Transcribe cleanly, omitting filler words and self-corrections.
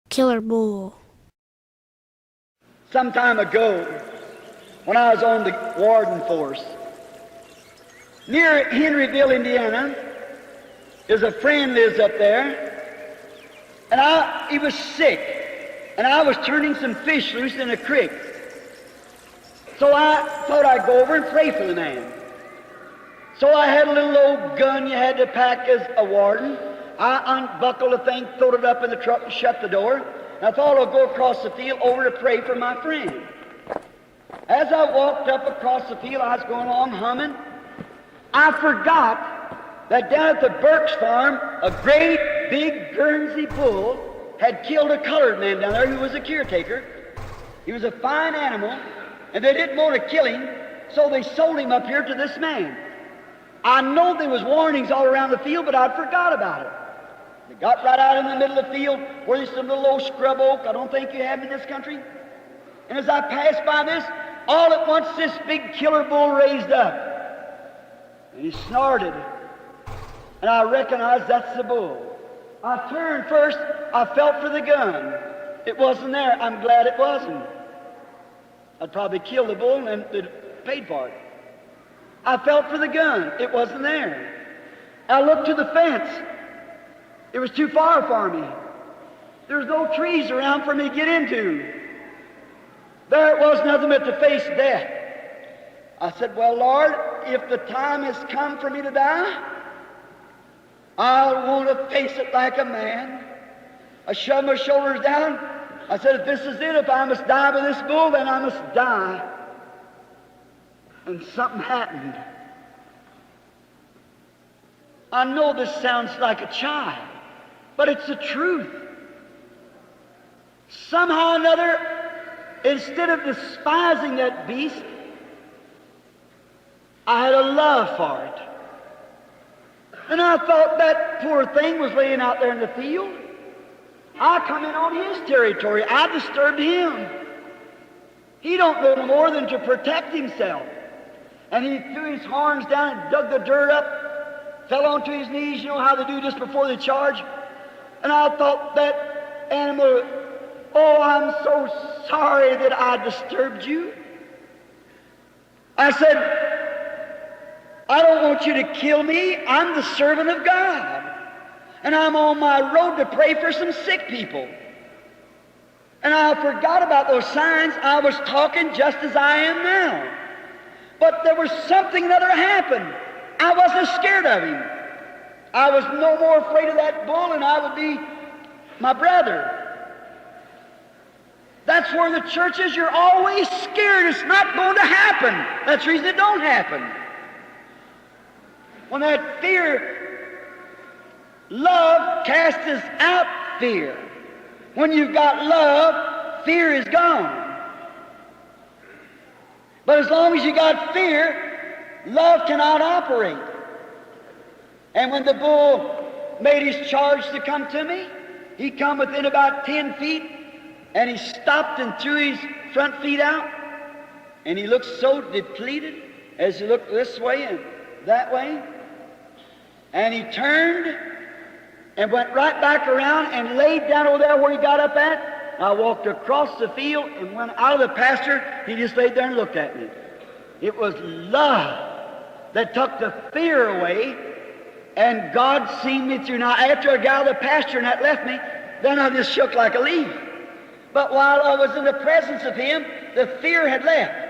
Killer bull. Some time ago, when I was on the warden force, near Henryville, Indiana, there's a friend lives up there, and he was sick, and I was turning some fish loose in a creek. So I thought I'd go over and pray for the man. So I had a little old gun you had to pack as a warden. I unbuckled the thing, throwed it up in the truck, and shut the door. And I thought I'd go across the field over to pray for my friend. As I walked up across the field, I was going along humming. I forgot that down at the Burke's farm, a great big Guernsey bull had killed a colored man down there who was a caretaker. He was a fine animal, and they didn't want to kill him, so they sold him up here to this man. I know there was warnings all around the field, but I'd forgot about it. They got right out in the middle of the field where there's some little old scrub oak I don't think you have in this country. And as I passed by this, all at once this big killer bull raised up. And he snorted. And I recognized that's the bull. I turned first, I felt for the gun. It wasn't there. I'm glad it wasn't. I'd probably kill the bull and they'd paid for it. I felt for the gun. It wasn't there. I looked to the fence. It was too far for me. There was no trees around for me to get into. There it was, nothing but to face death. I said, well, Lord, if the time has come for me to die, I want to face it like a man. I shoved my shoulders down. I said, if this is it, if I must die by this bull, then I must die. And something happened. I know this sounds like a child, but it's the truth. Somehow or another, instead of despising that beast, I had a love for it. And I thought that poor thing was laying out there in the field. I come in on his territory. I disturbed him. He don't know no more than to protect himself. And he threw his horns down and dug the dirt up, fell onto his knees, you know how they do just before they charge. And I thought that animal, oh, I'm so sorry that I disturbed you. I said, I don't want you to kill me. I'm the servant of God. And I'm on my road to pray for some sick people. And I forgot about those signs. I was talking just as I am now. But there was something that happened. I wasn't scared of him. I was no more afraid of that bull than I would be my brother. That's where the church is. You're always scared. It's not going to happen. That's the reason it don't happen. When that fear, love casts out fear. When you've got love, fear is gone. But as long as you got fear, love cannot operate. And when the bull made his charge to come to me, he come within about 10 feet, and he stopped and threw his front feet out, and he looked so depleted as he looked this way and that way. And he turned and went right back around and laid down over there where he got up at. I walked across the field and went out of the pasture. He just laid there and looked at me. It was love that took the fear away, and God seen me through. Now, after I got out of the pasture and that left me, then I just shook like a leaf. But while I was in the presence of Him, the fear had left.